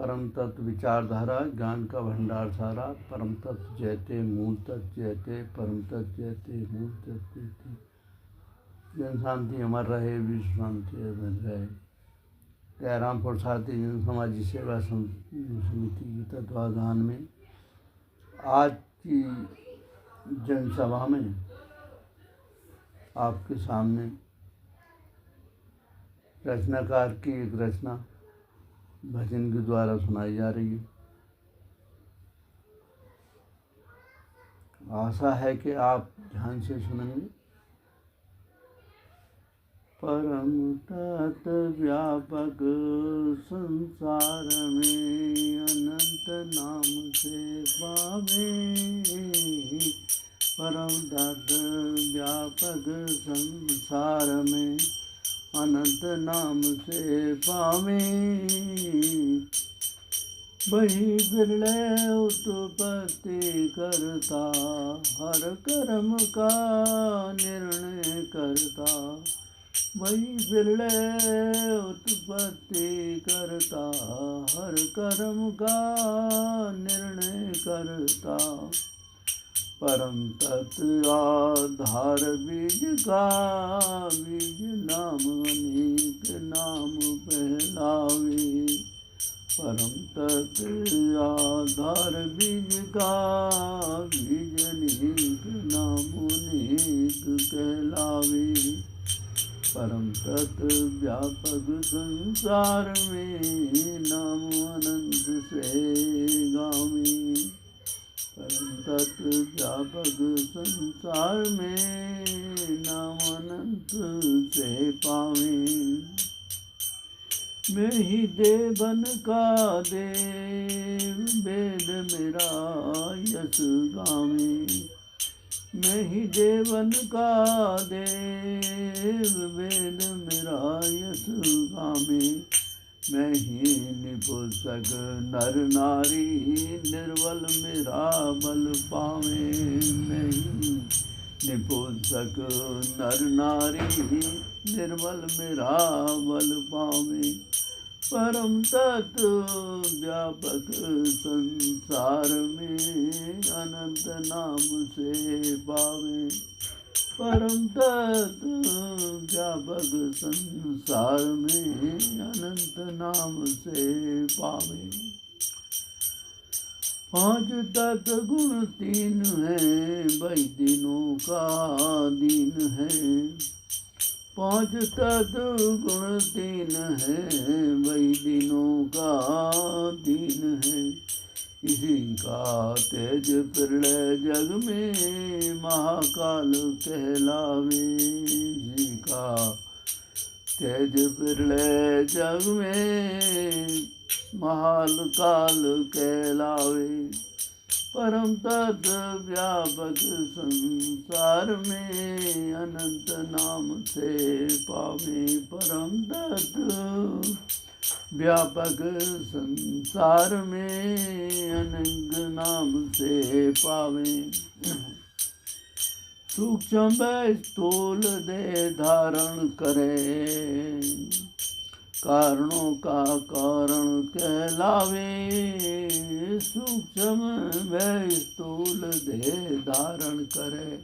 परम तत्व विचारधारा, ज्ञान का भंडार सारा। परम तत्व जयते, मूल तत्व जयते, परम तत्व जयते, मूल तत्व जयते। जन शांति अमर रहे, विश्व शांति बन रहे। जयराम पुरुषार्थी जन समाजी सेवा समिति के तत्वाधान में आज की जनसभा में आपके सामने रचनाकार की एक रचना भजन के द्वारा सुनाई जा रही है। आशा है कि आप ध्यान से सुनेंगे। परम तत् व्यापक संसार में अनंत नाम से पावे। परम तत् व्यापक संसार में अनंत नाम से पावे। वही विरले उत्पत्ति करता, हर कर्म का निर्णय करता। वही विरले उत्पत्ति करता, हर कर्म का निर्णय करता। परम तत्व आधार बीज का, बीज नाम अनेक नाम पहलावे। परम तत्व आधार बीज का, बीज अनेक नाम अनेक कहलावे। परम तत्व व्यापक संसार में नाम अनंत से गावे। परम तत्व व्यापक संसार में नाम अनंत से पावे। मैं ही देवन का देव, वेद मेरा यश गावे। मैं ही देवन का देव, वेद मेरा यश गावे। मैं ही निपुंसक नर नारी, निर्बल मेरा बल पावे। मैं ही निपुंसक नर नारी, निर्बल मेरा बल पावे। परम तत्व व्यापक संसार में अनंत नाम से पावे। परम तत्व व्यापक संसार में अनंत नाम से पावे। पांच तत्व गुण तीन है, वही तीनों का दीन है। पांच तत्व गुण तीन है, वही तीनों का दीन है। इसी का तेज प्रलय जग में महाकाल कहलावे। इसी का तेज प्रलय जग में महाकाल कहलावे। परम तत्व व्यापक संसार में अनंत नाम से पावे। परम तत्व व्यापक संसार में अनंत नाम से पावे। सूक्ष्म स्थूल दे धारण करे, कारणों का कारण कहलावे। सूक्ष्म व स्थूल देह धारण करे,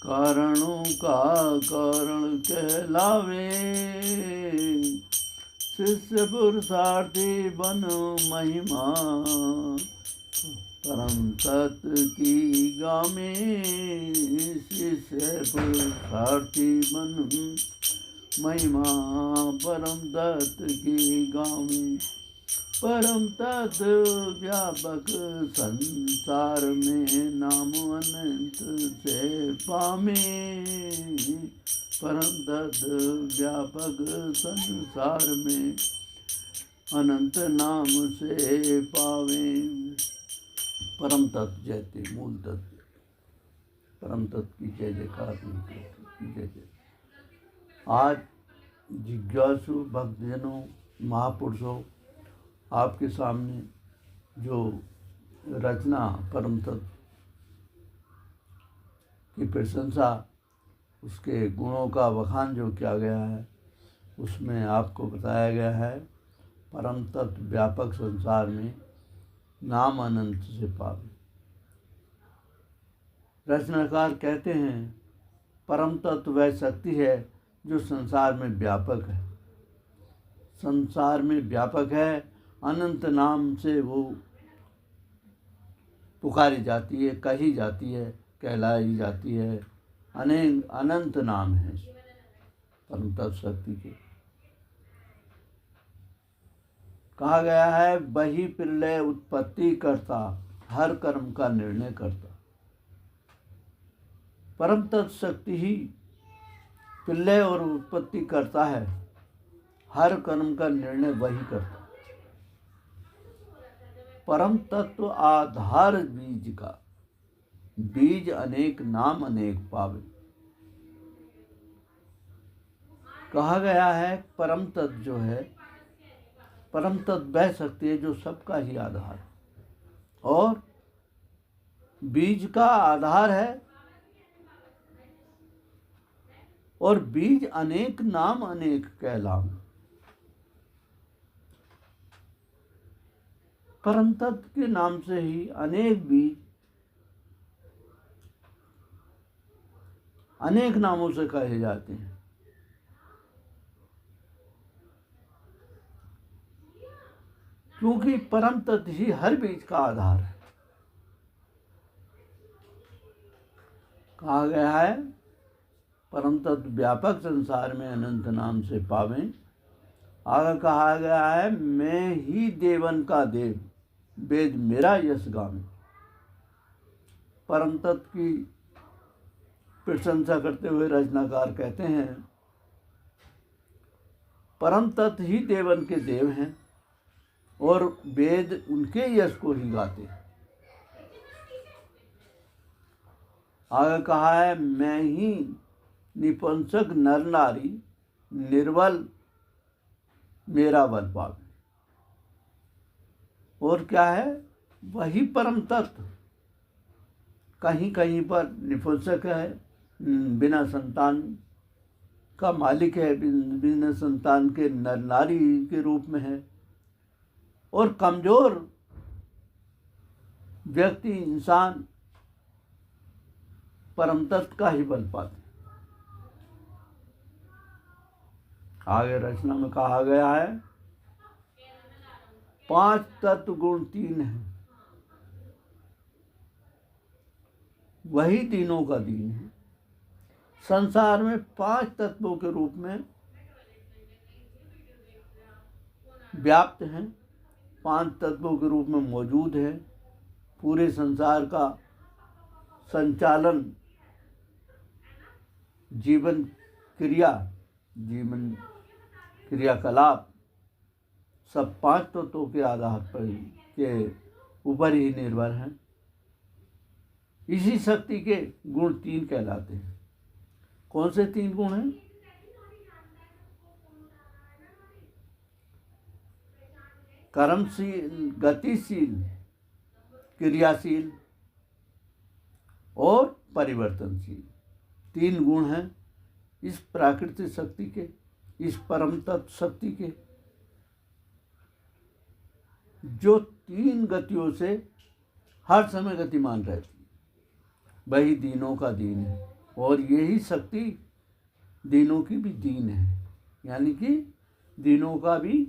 कारणों का कारण कहलावे। शिष्य पुरुषार्थी बनो महिमा, परम तत्व की गामे। शिष्य पुरुषार्थी बन महिमा, परम तत्व की गावे। परम तत्व व्यापक संसार में नाम अनंत से पावे। परम तत्व व्यापक संसार में अनंत नाम से पावे। परम तत्व जयते, मूल तत्व। परम तत्व की जय जयकार, मूल तत्व की जय जय। आज जिज्ञासु भक्तजनों, महापुरुषों, आपके सामने जो रचना परम तत्व की प्रशंसा, उसके गुणों का बखान जो किया गया है, उसमें आपको बताया गया है परम तत्व व्यापक संसार में नाम अनंत से पावे। रचनाकार कहते हैं परम तत्व वह शक्ति है जो संसार में व्यापक है, संसार में व्यापक है, अनंत नाम से वो पुकारी जाती है, कही जाती है, कहलाई जाती है। अनंत नाम है परम तत्व शक्ति के। कहा गया है वही प्रलय उत्पत्ति करता, हर कर्म का निर्णय करता। परम तत्व शक्ति ही प्रलय और उत्पत्ति करता है, हर कर्म का निर्णय वही करता। परम तत्व आधार बीज का, बीज अनेक नाम अनेक पावे। कहा गया है परम तत्व जो है, परम तत्व वह शक्ति है जो सबका ही आधार है और बीज का आधार है, और बीज अनेक नाम अनेक कहलाम। परम तत्व के नाम से ही अनेक बीज अनेक नामों से कहे जाते हैं। क्योंकि परम तत्व ही हर बीज का आधार है। कहा गया है परम तत्व व्यापक संसार में अनंत नाम से पावें। आगे कहा गया है मैं ही देवन का देव, वेद मेरा यश गावे। परम तत्व की प्रशंसा करते हुए रचनाकार कहते हैं परम तत्व ही देवन के देव हैं और वेद उनके यश को ही गाते हैं। आगे कहा है मैं ही निपुंसक नर नारी, निर्बल मेरा बल पावे। और क्या है, वही परम तत्व कहीं कहीं पर निपुंसक है, बिना संतान का मालिक है, बिना संतान के नर नारी के रूप में है, और कमजोर व्यक्ति इंसान परम तत्व का ही बल पाते। आगे रचना में कहा गया है 5 तत्व गुण 3 है, वही तीनों का दीन है। संसार में 5 तत्वों के रूप में व्याप्त हैं, 5 तत्वों के रूप में मौजूद है। पूरे संसार का संचालन, जीवन क्रियाकलाप सब 5 तत्वों के आधार पर के ऊपर ही निर्भर हैं। इसी शक्ति के गुण 3 कहलाते हैं। कौन से 3 गुण हैं? कर्मशील, गतिशील, क्रियाशील और परिवर्तनशील 3 गुण हैं इस प्राकृतिक शक्ति के, इस परम तत्व शक्ति के, जो 3 गतियों से हर समय गतिमान रहती है। वही दीनों का दीन है और यही शक्ति दीनों की भी दीन है, यानी कि दीनों का भी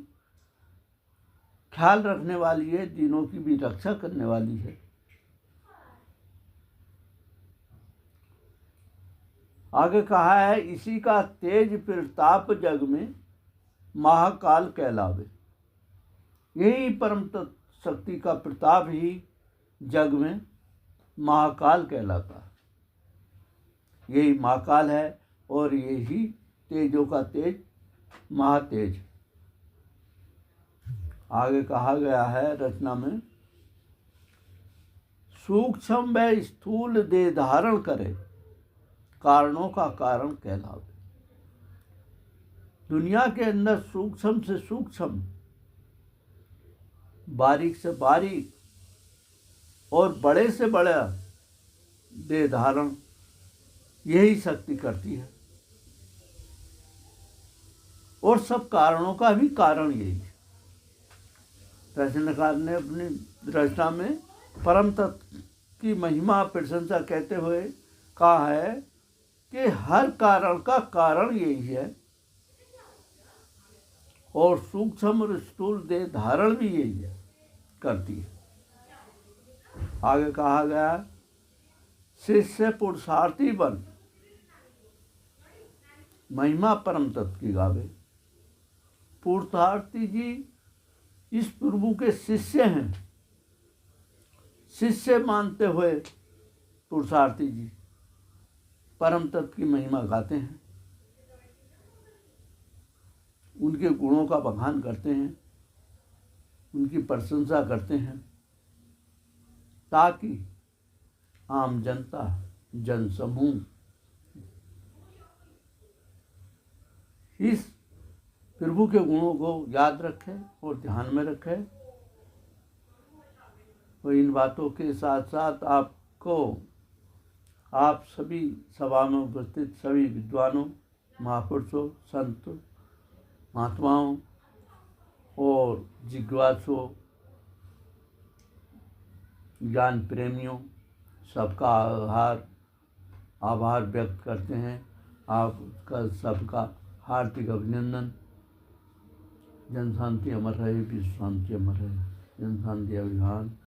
ख्याल रखने वाली है, दीनों की भी रक्षा करने वाली है। आगे कहा है इसी का तेज प्रताप जग में महाकाल कहलावे। यही परम तत्व शक्ति का प्रताप ही जग में महाकाल कहलाता है। यही महाकाल है और यही तेजों का तेज महातेज। आगे कहा गया है रचना में सूक्ष्म व स्थूल देह धारण करे, कारणों का कारण कहलावे। दुनिया के अंदर सूक्ष्म से सूक्ष्म, बारीक से बारीक और बड़े से बड़ा देह धारण यही शक्ति करती है, और सब कारणों का भी कारण यही है। रचनाकार ने अपनी रचना में परम तत्व की महिमा प्रशंसा कहते हुए कहा है कि हर कारण का कारण यही है और सूक्ष्म और स्थूल देह धारण भी यही है करती है। आगे कहा गया, शिष्य पुरुषार्थी बन महिमा परम तत्व की गावे। पुरुषार्थी जी इस प्रभु के शिष्य हैं, शिष्य मानते हुए पुरुषार्थी जी परम तत्व की महिमा गाते हैं, उनके गुणों का बखान करते हैं, उनकी प्रशंसा करते हैं, ताकि आम जनता, जन समूह इस प्रभु के गुणों को याद रखे और ध्यान में रखे। और इन बातों के साथ साथ आप सभी सभा में उपस्थित सभी विद्वानों, महापुरुषों, संत, महात्माओं और जिज्ञासुओं, ज्ञान प्रेमियों सबका आभार व्यक्त करते हैं। आपका सबका हार्दिक अभिनंदन। जन शांति अमर रहे, विश्व शांति अमर रहे। जन शांति अभियान